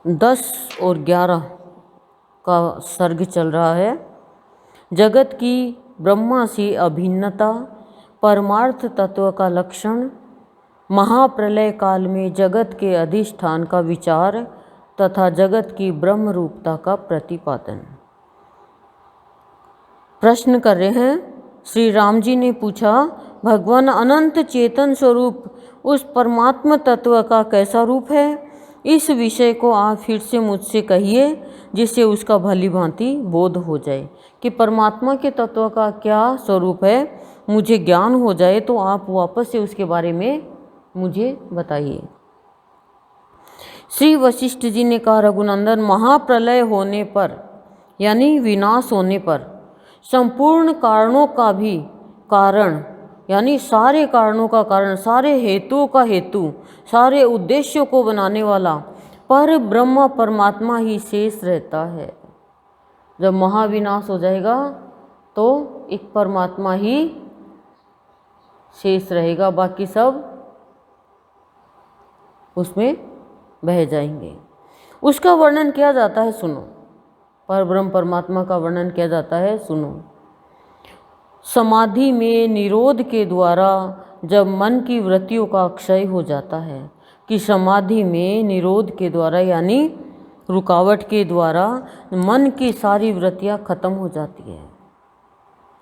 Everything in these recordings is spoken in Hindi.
10 और 11 का सर्ग चल रहा है। जगत की ब्रह्मा से अभिन्नता, परमार्थ तत्व का लक्षण, महाप्रलय काल में जगत के अधिष्ठान का विचार तथा जगत की ब्रह्म रूपता का प्रतिपादन। प्रश्न कर रहे हैं, श्री राम जी ने पूछा, भगवान अनंत चेतन स्वरूप उस परमात्मा तत्व का कैसा रूप है? इस विषय को आप फिर से मुझसे कहिए, जिससे उसका भली भांति बोध हो जाए कि परमात्मा के तत्व का क्या स्वरूप है, मुझे ज्ञान हो जाए तो आप वापस से उसके बारे में मुझे बताइए। श्री वशिष्ठ जी ने कहा, रघुनंदन, महाप्रलय होने पर यानी विनाश होने पर संपूर्ण कारणों का भी कारण यानी सारे कारणों का कारण, सारे हेतुओं का हेतु, सारे उद्देश्यों को बनाने वाला पर ब्रह्म परमात्मा ही शेष रहता है। जब महाविनाश हो जाएगा तो एक परमात्मा ही शेष रहेगा, बाकी सब उसमें बह जाएंगे। उसका वर्णन किया जाता है, सुनो। पर ब्रह्म परमात्मा का वर्णन किया जाता है, सुनो। समाधि में निरोध के द्वारा जब मन की वृत्तियों का क्षय हो जाता है, कि समाधि में निरोध के द्वारा यानी रुकावट के द्वारा मन की सारी वृत्तियां खत्म हो जाती है।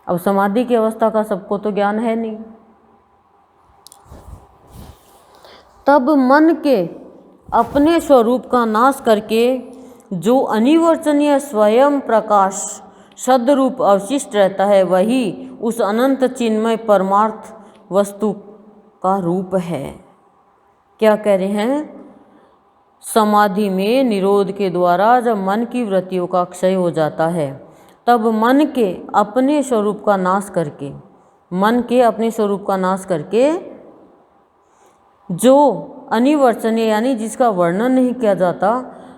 अब समाधि की अवस्था का सबको तो ज्ञान है नहीं। तब मन के अपने स्वरूप का नाश करके जो अनिवर्चनीय स्वयं प्रकाश सदरूप अवशिष्ट रहता है, वही उस अनंत चिन्मय परमार्थ वस्तु का रूप है। क्या कह रहे हैं? समाधि में निरोध के द्वारा जब मन की वृत्तियों का क्षय हो जाता है, तब मन के अपने स्वरूप का नाश करके, मन के अपने स्वरूप का नाश करके जो अनिवर्चनीय यानी जिसका वर्णन नहीं किया जाता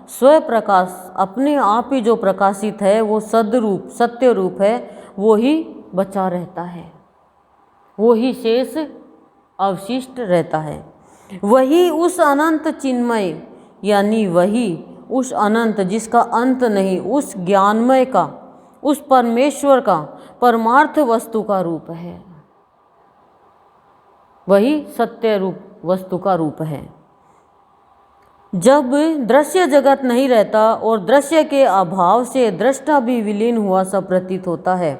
स्व प्रकाश, अपने आप ही जो प्रकाशित है, वो सदरूप सत्य रूप है, वो ही बचा रहता है, वो ही शेष अवशिष्ट रहता है। वही उस अनंत चिन्मय यानी वही उस अनंत जिसका अंत नहीं, उस ज्ञानमय का, उस परमेश्वर का परमार्थ वस्तु का रूप है, वही सत्य रूप वस्तु का रूप है। जब दृश्य जगत नहीं रहता और दृश्य के अभाव से दृष्टा भी विलीन हुआ सा प्रतीत होता है,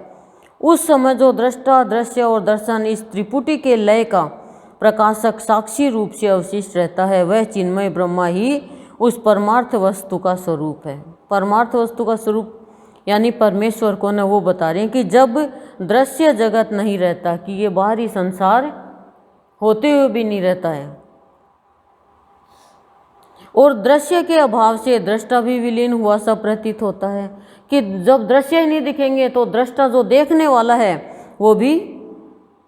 उस समय जो दृष्टा, दृश्य और दर्शन इस त्रिपुटी के लय का प्रकाशक साक्षी रूप से अवशिष्ट रहता है, वह चिन्मय ब्रह्मा ही उस परमार्थ वस्तु का स्वरूप है। परमार्थ वस्तु का स्वरूप यानी परमेश्वर को न वो बता रहे हैं कि जब दृश्य जगत नहीं रहता, कि ये बाहरी संसार होते हुए भी नहीं रहता है, और दृश्य के अभाव से दृष्टा भी विलीन हुआ सा प्रतीत होता है, कि जब दृश्य ही नहीं दिखेंगे तो दृष्टा जो देखने वाला है वो भी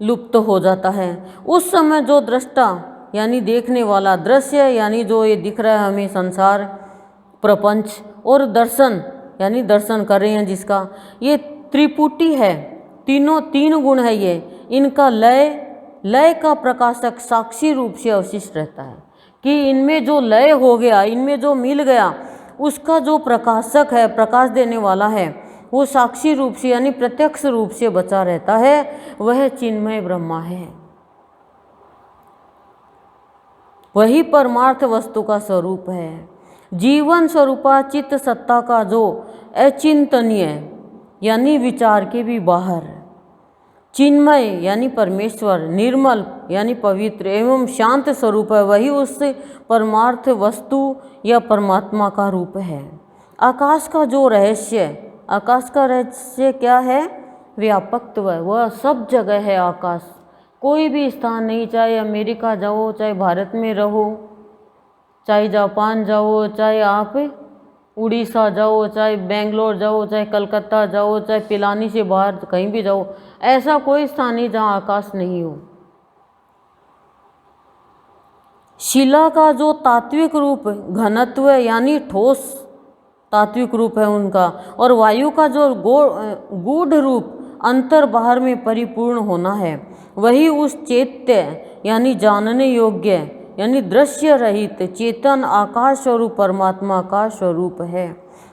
लुप्त हो जाता है। उस समय जो दृष्टा यानी देखने वाला, दृश्य यानी जो ये दिख रहा है हमें संसार प्रपंच, और दर्शन यानी दर्शन कर रहे हैं जिसका, ये त्रिपुटी है, तीन गुण है ये, इनका लय का प्रकाशक साक्षी रूप से अवशिष्ट रहता है, कि इनमें जो लय हो गया, इनमें जो मिल गया, उसका जो प्रकाशक है, प्रकाश देने वाला है, वो साक्षी रूप से यानी प्रत्यक्ष रूप से बचा रहता है, वह चिन्मय ब्रह्मा है, वही परमार्थ वस्तु का स्वरूप है। जीवन स्वरूपा चित्त सत्ता का जो अचिंतनीय यानी विचार के भी बाहर, चिन्मय यानी परमेश्वर, निर्मल यानी पवित्र एवं शांत स्वरूप है, वही उस परमार्थ वस्तु या परमात्मा का रूप है। आकाश का जो रहस्य, आकाश का रहस्य क्या है? व्यापकत्व, वह सब जगह है आकाश, कोई भी स्थान नहीं, चाहे अमेरिका जाओ, चाहे भारत में रहो, चाहे जापान जाओ, चाहे आप उड़ीसा जाओ, चाहे बेंगलोर जाओ, चाहे कलकत्ता जाओ, चाहे पिलानी से बाहर कहीं भी जाओ, ऐसा कोई स्थान नहीं जहाँ आकाश नहीं हो। शिला का जो तात्विक रूप, घनत्व यानी ठोस तात्विक रूप है उनका, और वायु का जो गूढ़ रूप अंतर बाहर में परिपूर्ण होना है, वही उस चैत्य यानी जानने योग्य यानी दृश्य रहित चेतन आकाश स्वरूप परमात्मा का स्वरूप है।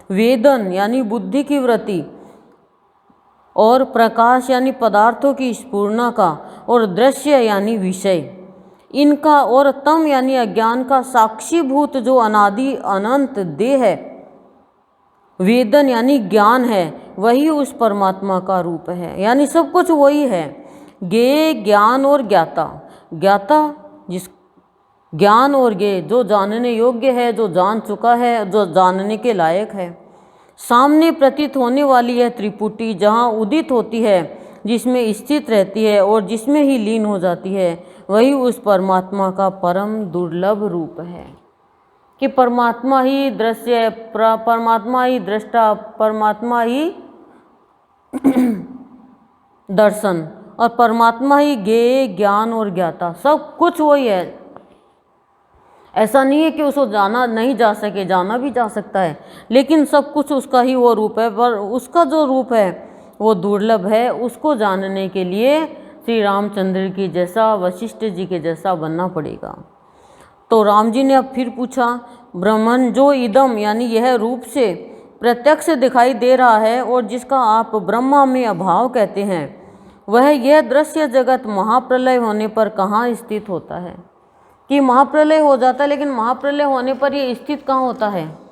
वेदन यानी बुद्धि की वृत्ति, और प्रकाश यानी पदार्थों की स्फुरना का, और दृश्य यानी विषय इनका, और तम यानी अज्ञान का साक्षीभूत जो अनादि अनंत देह है, वेदन यानी ज्ञान है, वही उस परमात्मा का रूप है। यानी सब कुछ वही है, ज्ञेय ज्ञान और ज्ञाता। ज्ञाता जिस ज्ञान और ज्ञेय जो जानने योग्य है, जो जान चुका है, जो जानने के लायक है। सामने प्रतीत होने वाली यह त्रिपुटी जहाँ उदित होती है, जिसमें स्थित रहती है और जिसमें ही लीन हो जाती है, वही उस परमात्मा का परम दुर्लभ रूप है। कि परमात्मा ही दृश्य है, परमात्मा ही दृष्टा, परमात्मा ही दर्शन, और परमात्मा ही ज्ञेय ज्ञान और ज्ञाता, सब कुछ वही है। ऐसा नहीं है कि उसको जाना नहीं जा सके, जाना भी जा सकता है, लेकिन सब कुछ उसका ही वो रूप है। पर उसका जो रूप है वो दुर्लभ है, उसको जानने के लिए श्री रामचंद्र की जैसा, वशिष्ठ जी के जैसा बनना पड़ेगा। तो राम जी ने अब फिर पूछा, ब्रह्मन जो इदम यानी यह रूप से प्रत्यक्ष दिखाई दे रहा है और जिसका आप ब्रह्मा में अभाव कहते हैं, वह यह दृश्य जगत महाप्रलय होने पर कहाँ स्थित होता है? कि महाप्रलय हो जाता है, लेकिन महाप्रलय होने पर ये स्थित कहाँ होता है?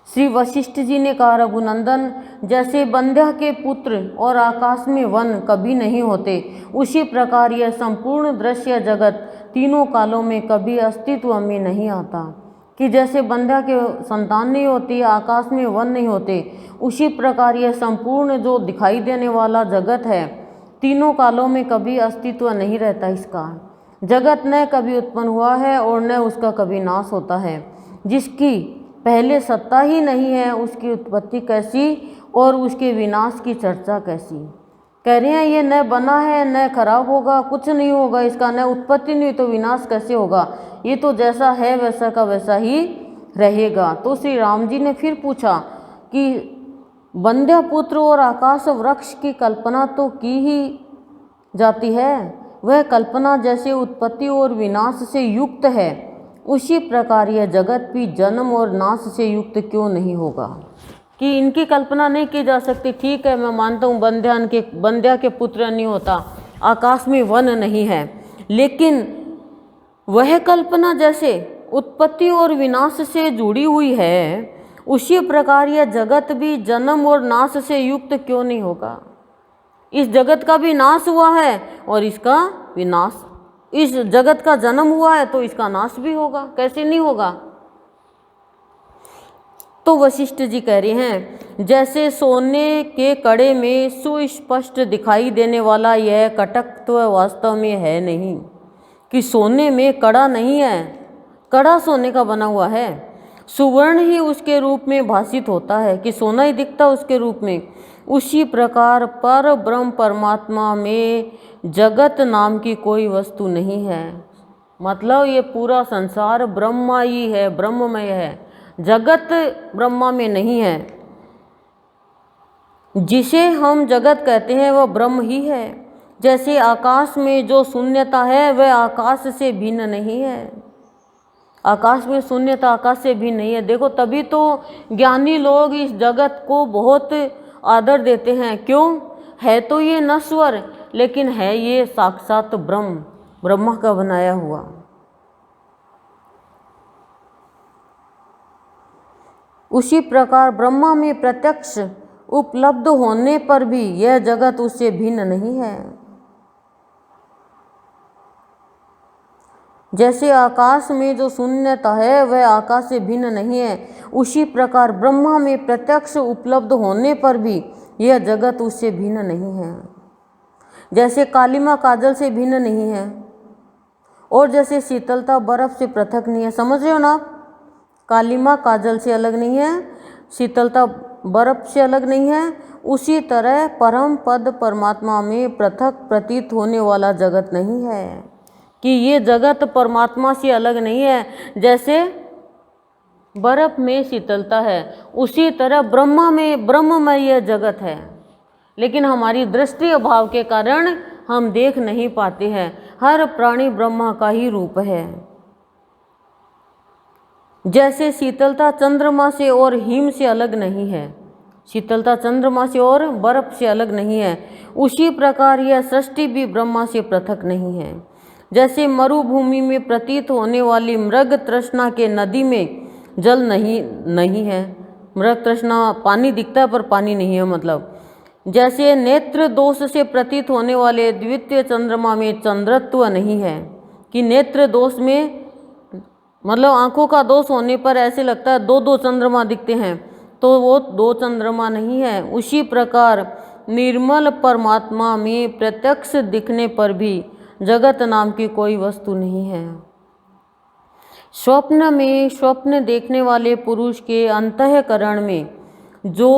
श्री वशिष्ठ जी ने कहा, रघुनंदन, जैसे बंध्या के पुत्र और आकाश में वन कभी नहीं होते, उसी प्रकार यह संपूर्ण दृश्य जगत तीनों कालों में कभी अस्तित्व में नहीं आता। कि जैसे बंध्या के संतान नहीं होती, आकाश में वन नहीं होते, उसी प्रकार यह संपूर्ण जो दिखाई देने वाला जगत है, तीनों कालों में कभी अस्तित्व नहीं रहता। इसका जगत न कभी उत्पन्न हुआ है और न उसका कभी नाश होता है। जिसकी पहले सत्ता ही नहीं है, उसकी उत्पत्ति कैसी और उसके विनाश की चर्चा कैसी? कह रहे हैं ये न बना है, न खराब होगा, कुछ नहीं होगा इसका, न उत्पत्ति नहीं तो विनाश कैसे होगा? ये तो जैसा है वैसा का वैसा ही रहेगा। तो श्री राम जी ने फिर पूछा कि बंध्या पुत्र और आकाश वृक्ष की कल्पना तो की ही जाती है, वह कल्पना जैसे उत्पत्ति और विनाश से युक्त है, उसी प्रकार यह जगत भी जन्म और नाश से युक्त क्यों नहीं होगा? कि इनकी कल्पना नहीं की जा सकती। ठीक है, मैं मानता हूँ बंध्या के पुत्र नहीं होता, आकाश में वन नहीं है, लेकिन वह कल्पना जैसे उत्पत्ति और विनाश से जुड़ी हुई है, उसी प्रकार यह जगत भी जन्म और नाश से युक्त क्यों नहीं होगा? इस जगत का भी नाश हुआ है और इसका विनाश, इस जगत का जन्म हुआ है तो इसका नाश भी होगा, कैसे नहीं होगा? तो वशिष्ठ जी कह रहे हैं, जैसे सोने के कड़े में सुस्पष्ट दिखाई देने वाला यह कटकत्व वास्तव में है नहीं। कि सोने में कड़ा नहीं है, कड़ा सोने का बना हुआ है, सुवर्ण ही उसके रूप में भासित होता है, कि सोना ही दिखता उसके रूप में। उसी प्रकार पर ब्रह्म परमात्मा में जगत नाम की कोई वस्तु नहीं है। मतलब ये पूरा संसार ब्रह्मा ही है, ब्रह्ममय है, जगत ब्रह्मा में नहीं है। जिसे हम जगत कहते हैं वह ब्रह्म ही है। जैसे आकाश में जो शून्यता है वह आकाश से भिन्न नहीं है, आकाश में शून्यता आकाश से भिन्न नहीं है। देखो तभी तो ज्ञानी लोग इस जगत को बहुत आदर देते हैं। क्यों? है तो ये नश्वर, लेकिन है ये साक्षात ब्रह्म, ब्रह्मा का बनाया हुआ। उसी प्रकार ब्रह्मा में प्रत्यक्ष उपलब्ध होने पर भी यह जगत उससे भिन्न नहीं है। जैसे आकाश में जो शून्यता है वह आकाश से भिन्न नहीं है, उसी प्रकार ब्रह्मा में प्रत्यक्ष उपलब्ध होने पर भी यह जगत उससे भिन्न नहीं है। जैसे कालिमा काजल से भिन्न नहीं है, और जैसे शीतलता बर्फ से पृथक नहीं है। समझ रहे हो ना? कालिमा काजल से अलग नहीं है, शीतलता बर्फ से अलग नहीं है। उसी तरह परम पद परमात्मा में पृथक प्रतीत होने वाला जगत नहीं है, कि ये जगत परमात्मा से अलग नहीं है। जैसे बर्फ में शीतलता है, उसी तरह ब्रह्मा में ब्रह्ममय यह जगत है, लेकिन हमारी दृष्टि अभाव के कारण हम देख नहीं पाते हैं। हर प्राणी ब्रह्मा का ही रूप है। जैसे शीतलता चंद्रमा से और हिम से अलग नहीं है, शीतलता चंद्रमा से और बर्फ से अलग नहीं है, उसी प्रकार यह सृष्टि भी ब्रह्मा से पृथक नहीं है। जैसे मरुभूमि में प्रतीत होने वाली मृग तृष्णा के नदी में जल नहीं है, मृग तृष्णा पानी दिखता है पर पानी नहीं है, मतलब जैसे नेत्र दोष से प्रतीत होने वाले द्वितीय चंद्रमा में चंद्रत्व नहीं है, कि नेत्र दोष में मतलब आंखों का दोष होने पर ऐसे लगता है दो दो चंद्रमा दिखते हैं, तो वो दो चंद्रमा नहीं है। उसी प्रकार निर्मल परमात्मा में प्रत्यक्ष दिखने पर भी जगत नाम की कोई वस्तु नहीं है। स्वप्न में स्वप्न देखने वाले पुरुष के अंतःकरण में जो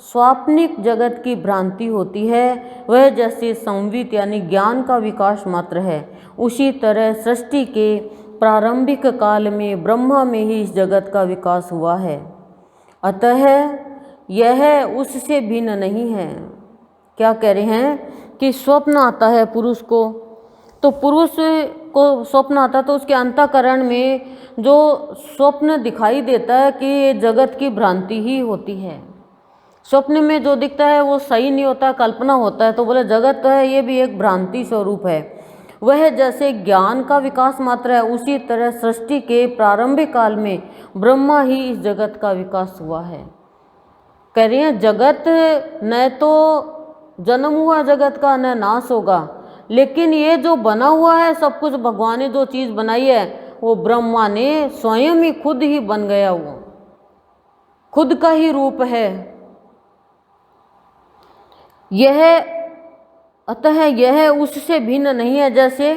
स्वाप्निक जगत की भ्रांति होती है, वह जैसे संवित यानी ज्ञान का विकास मात्र है, उसी तरह सृष्टि के प्रारंभिक काल में ब्रह्मा में ही इस जगत का विकास हुआ है। अतः यह उससे भिन्न नहीं है। क्या कह रहे हैं कि स्वप्न आता है पुरुष को, तो पुरुष को स्वप्न आता तो उसके अंतःकरण में जो स्वप्न दिखाई देता है कि ये जगत की भ्रांति ही होती है। स्वप्न में जो दिखता है वो सही नहीं होता, कल्पना होता है, तो बोले जगत तो है, ये भी एक भ्रांति स्वरूप है। वह जैसे ज्ञान का विकास मात्र है, उसी तरह सृष्टि के प्रारंभिक काल में ब्रह्मा ही इस जगत का विकास हुआ है। कह रहे हैं जगत न तो जन्म हुआ जगत का, न नाश होगा, लेकिन ये जो बना हुआ है सब कुछ भगवान ने जो चीज़ बनाई है वो ब्रह्मा ने स्वयं ही खुद ही बन गया, वो खुद का ही रूप है यह। अतः यह उससे भिन्न नहीं है। जैसे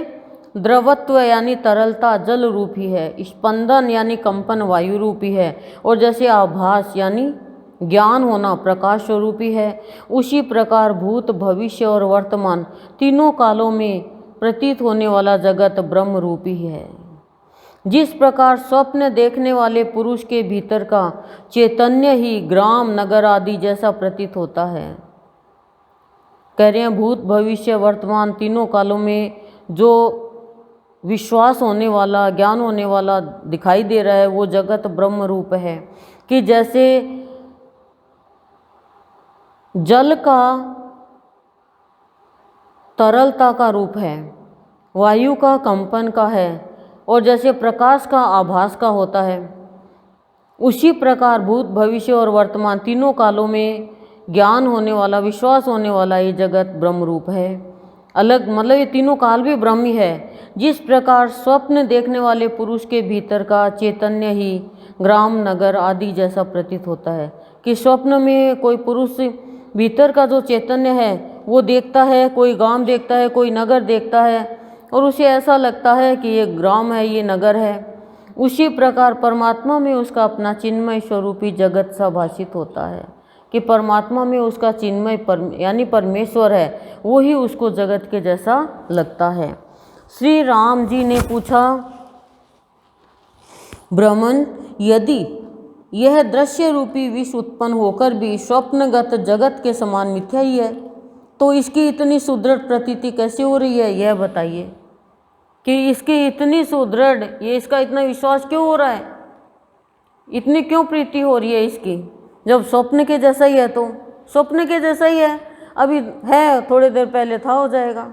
द्रवत्व यानी तरलता जल रूप ही है, स्पंदन यानी कंपन वायु रूपी है, और जैसे आभास यानी ज्ञान होना प्रकाश स्वरूपी है, उसी प्रकार भूत भविष्य और वर्तमान तीनों कालों में प्रतीत होने वाला जगत ब्रह्म रूपी है। जिस प्रकार स्वप्न देखने वाले पुरुष के भीतर का चैतन्य ही ग्राम नगर आदि जैसा प्रतीत होता है। कह रहे हैं भूत भविष्य वर्तमान तीनों कालों में जो विश्वास होने वाला ज्ञान होने वाला दिखाई दे रहा है वो जगत ब्रह्म रूप है। कि जैसे जल का तरलता का रूप है, वायु का कंपन का है, और जैसे प्रकाश का आभास का होता है, उसी प्रकार भूत भविष्य और वर्तमान तीनों कालों में ज्ञान होने वाला विश्वास होने वाला ये जगत ब्रह्म रूप है। अलग मतलब ये तीनों काल भी ब्रह्म ही है। जिस प्रकार स्वप्न देखने वाले पुरुष के भीतर का चैतन्य ही ग्राम नगर आदि जैसा प्रतीत होता है, कि स्वप्न में कोई पुरुष भीतर का जो चैतन्य है वो देखता है, कोई गांव देखता है, कोई नगर देखता है, और उसे ऐसा लगता है कि ये ग्राम है, ये नगर है। उसी प्रकार परमात्मा में उसका अपना चिन्मय स्वरूपी जगत सा भाषित होता है, कि परमात्मा में उसका चिन्मय यानी परमेश्वर है, वो ही उसको जगत के जैसा लगता है। श्री राम जी ने पूछा, ब्राह्मण, यदि यह दृश्य रूपी विश्व उत्पन्न होकर भी स्वप्नगत जगत के समान मिथ्या ही है, तो इसकी इतनी सुदृढ़ प्रतीति कैसे हो रही है, यह बताइए। कि इसकी इतनी सुदृढ़, ये इसका इतना विश्वास क्यों हो रहा है, इतनी क्यों प्रीति हो रही है इसकी, जब स्वप्न के जैसा ही है। तो स्वप्न के जैसा ही है, अभी है, थोड़ी देर पहले था, हो जाएगा।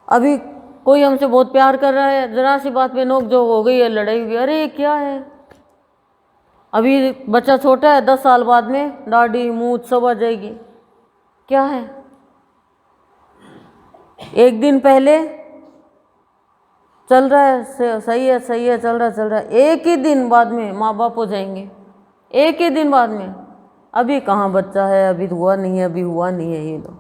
अभी कोई हमसे बहुत प्यार कर रहा है, जरा सी बात पे नोक झोंक हो गई है, लड़ाई हुई, अरे क्या है। अभी बच्चा छोटा है, 10 साल बाद में दाढ़ी मूंछ सब आ जाएगी, क्या है। एक दिन पहले चल रहा है, सही है सही है, चल रहा है, एक ही दिन बाद में माँ बाप हो जाएंगे, एक ही दिन बाद में। अभी कहाँ बच्चा है, अभी हुआ नहीं है, अभी हुआ नहीं है। ये तो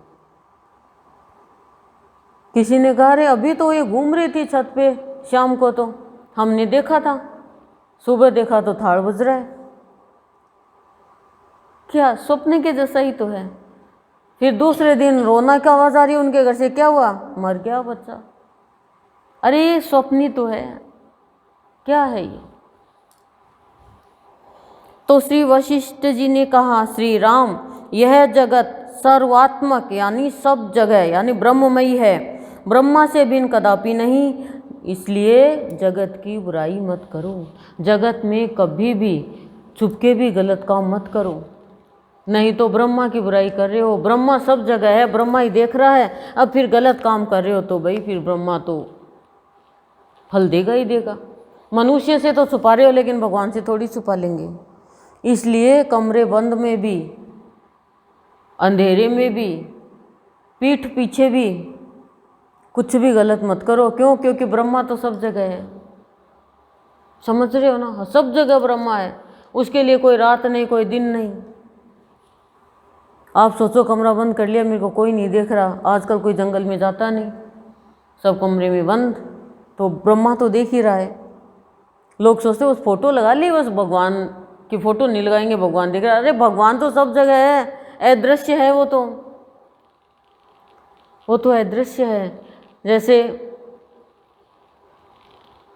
किसी ने कहा रे अभी तो ये घूम रही थी छत पे शाम को, तो हमने देखा था, सुबह देखा तो थाड़ बज रहा है। क्या स्वप्न के जैसा ही तो है। फिर दूसरे दिन रोना की आवाज़ आ रही है उनके घर से, क्या हुआ, मर गया बच्चा। अरे ये स्वप्न तो है, क्या है ये। तो श्री वशिष्ठ जी ने कहा, श्री राम, यह जगत सर्वात्मक यानी सब जगह यानी ब्रह्ममयी है, ब्रह्मा से भिन्न कदापि नहीं, इसलिए जगत की बुराई मत करो। जगत में कभी भी चुपके भी गलत काम मत करो, नहीं तो ब्रह्मा की बुराई कर रहे हो। ब्रह्मा सब जगह है, ब्रह्मा ही देख रहा है, अब फिर गलत काम कर रहे हो तो भाई फिर ब्रह्मा तो फल देगा ही देगा। मनुष्य से तो छुपा रहे हो लेकिन भगवान से थोड़ी छुपा लेंगे। इसलिए कमरे बंद में भी, अंधेरे में भी, पीठ पीछे भी कुछ भी गलत मत करो। क्यों? क्योंकि ब्रह्मा तो सब जगह है, समझ रहे हो ना, सब जगह ब्रह्मा है, उसके लिए कोई रात नहीं कोई दिन नहीं। आप सोचो कमरा बंद कर लिया, मेरे को कोई नहीं देख रहा, आजकल कोई जंगल में जाता नहीं, सब कमरे में बंद, तो ब्रह्मा तो देख ही रहा है। लोग सोचते उस फोटो लगा ली, बस भगवान की फोटो नहीं लगाएंगे भगवान देख रहा है। अरे भगवान तो सब जगह है, अदृश्य है, वो तो अदृश्य है। जैसे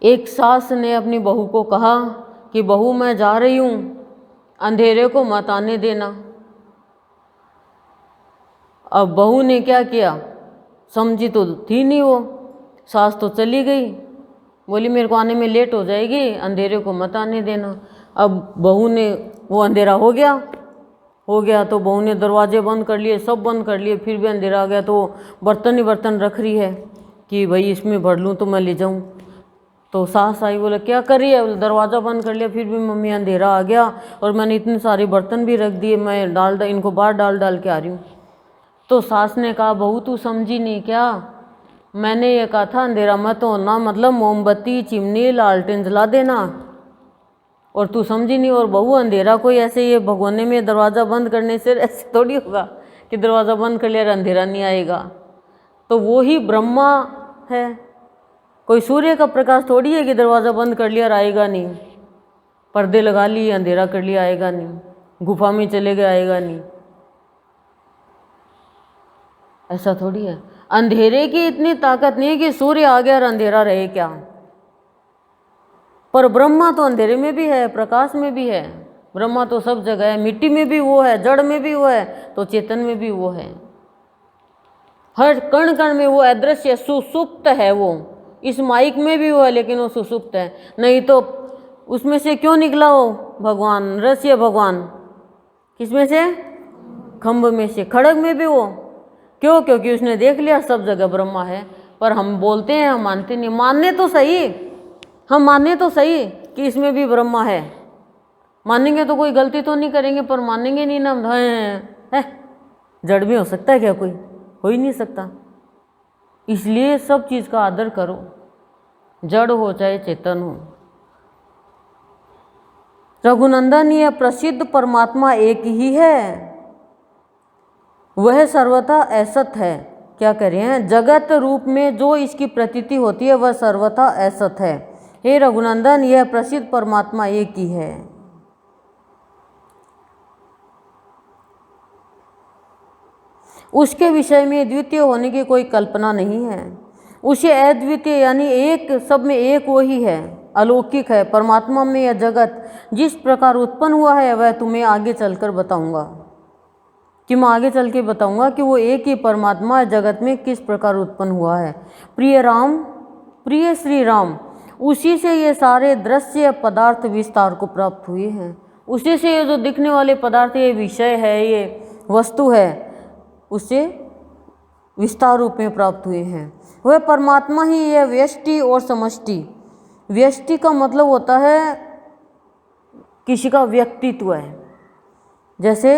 एक सास ने अपनी बहू को कहा कि बहू मैं जा रही हूँ, अंधेरे को मत आने देना। अब बहू ने क्या किया, समझी तो थी नहीं वो, सास तो चली गई, बोली मेरे को आने में लेट हो जाएगी, अंधेरे को मत आने देना। अब बहू ने, वो अंधेरा हो गया तो बहू ने दरवाजे बंद कर लिए, सब बंद कर लिए, फिर भी अंधेरा आ गया तो बर्तन ही बर्तन रख रही है कि भाई इसमें भर लूँ तो मैं ले जाऊँ। तो सास आई, बोले क्या कर रही है, दरवाज़ा बंद कर लिया, फिर भी मम्मी अंधेरा आ गया और मैंने इतने सारे बर्तन भी रख दिए, मैं इनको बाहर डाल के आ रही हूँ। तो सास ने कहा, बहू तू समझी नहीं क्या, मैंने ये कहा था अंधेरा मत होना, मतलब मोमबत्ती चिमनी लालटेन जला देना, और तू समझी नहीं। और बहू अंधेरा कोई ऐसे ये भगोने में दरवाज़ा बंद करने से ऐसे थोड़ी होगा कि दरवाज़ा बंद कर लिया और अंधेरा नहीं आएगा। तो वो ही ब्रह्मा है, कोई सूर्य का प्रकाश थोड़ी है कि दरवाज़ा बंद कर लिया और आएगा नहीं, पर्दे लगा लिए अंधेरा कर लिया आएगा नहीं, गुफा में चले गए आएगा नहीं, ऐसा थोड़ी है। अंधेरे की इतनी ताकत नहीं है कि सूर्य आ गया और अंधेरा रहे क्या, पर ब्रह्मा तो अंधेरे में भी है, प्रकाश में भी है, ब्रह्मा तो सब जगह है, मिट्टी में भी वो है, जड़ में भी वो है, तो चेतन में भी वो है, हर कण कण में वो अदृश्य सुसुप्त है। वो इस माइक में भी वो है लेकिन वो सुसुप्त है, नहीं तो उसमें से क्यों निकला वो भगवान, रहस्य भगवान किसमें से, खम्भ में से, खड़ग में भी वो, क्यों? क्योंकि उसने देख लिया सब जगह ब्रह्मा है। पर हम बोलते हैं, हम मानते नहीं, मानने तो सही, हम माने तो सही कि इसमें भी ब्रह्मा है, मानेंगे तो कोई गलती तो नहीं करेंगे, पर मानेंगे नहीं ना, है जड़ में हो सकता है क्या, कोई हो ही नहीं सकता। इसलिए सब चीज़ का आदर करो, जड़ हो चाहे चेतन हो। रघुनंदन, यह प्रसिद्ध परमात्मा एक ही है, वह सर्वथा असत है। क्या कह रहे हैं, जगत रूप में जो इसकी प्रतीति होती है वह सर्वथा असत है। हे रघुनंदन, यह प्रसिद्ध परमात्मा एक ही है। उसके विषय में द्वितीय होने की कोई कल्पना नहीं है। उसे अद्वितीय यानी एक, सब में एक वो ही है, अलौकिक है। परमात्मा में यह जगत जिस प्रकार उत्पन्न हुआ है वह तुम्हें आगे चलकर बताऊंगा, कि मैं आगे चल के बताऊंगा कि वो एक ही परमात्मा जगत में किस प्रकार उत्पन्न हुआ है। प्रिय राम, प्रिय श्री राम, उसी से ये सारे दृश्य पदार्थ विस्तार को प्राप्त हुए हैं। उसी से ये जो दिखने वाले पदार्थ, ये विषय है, ये वस्तु है, उससे विस्तार रूप में प्राप्त हुए हैं। वह परमात्मा ही यह व्यष्टि और समष्टि, व्यष्टि का मतलब होता है किसी का व्यक्तित्व है, जैसे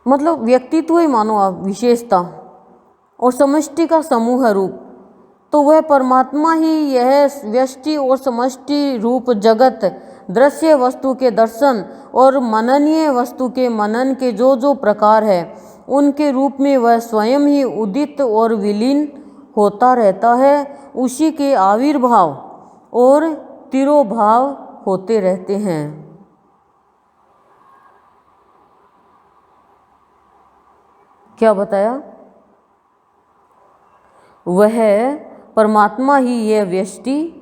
मतलब व्यक्तित्व ही मानो आप, विशेषता, और समष्टि का समूह रूप। तो वह परमात्मा ही यह व्यष्टि और समष्टि रूप जगत, दृश्य वस्तु के दर्शन और मननीय वस्तु के मनन के जो जो प्रकार है, उनके रूप में वह स्वयं ही उदित और विलीन होता रहता है। उसी के आविर्भाव और तिरोभाव होते रहते हैं। क्या बताया, वह परमात्मा ही यह व्यष्टि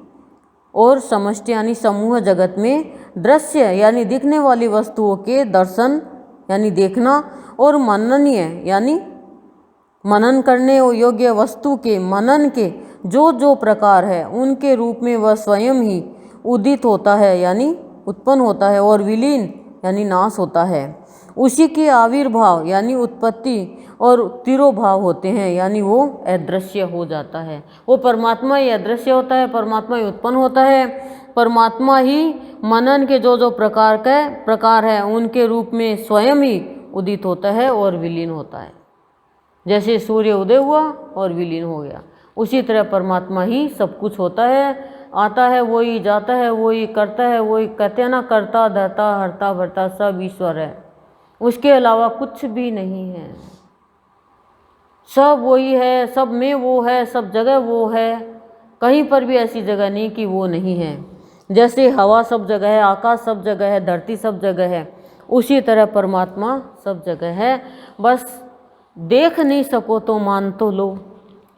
और समष्टि यानी समूह जगत में दृश्य यानी दिखने वाली वस्तुओं के दर्शन यानी देखना, और मननीय यानी मनन करने योग्य वस्तु के मनन के जो जो प्रकार है उनके रूप में वह स्वयं ही उदित होता है यानी उत्पन्न होता है, और विलीन यानी नाश होता है। उसी के आविर्भाव यानी उत्पत्ति और तिरोभाव होते हैं, यानी वो अदृश्य हो जाता है। वो परमात्मा ही अदृश्य होता है, परमात्मा ही उत्पन्न होता है, परमात्मा ही मनन के जो जो प्रकार है उनके रूप में स्वयं ही उदित होता है और विलीन होता है। जैसे सूर्य उदय हुआ और विलीन हो गया, उसी तरह परमात्मा ही सब कुछ होता है, आता है वही, जाता है वही, करता है वही। कहते हैं ना, करता धरता हरता भरता सब ईश्वर है, उसके अलावा कुछ भी नहीं है। सब वही है, सब में वो है, सब जगह वो है, कहीं पर भी ऐसी जगह नहीं कि वो नहीं है। जैसे हवा सब जगह है, आकाश सब जगह है, धरती सब जगह है, उसी तरह परमात्मा सब जगह है। बस देख नहीं सको तो मान तो लो,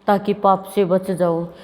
ताकि पाप से बच जाओ।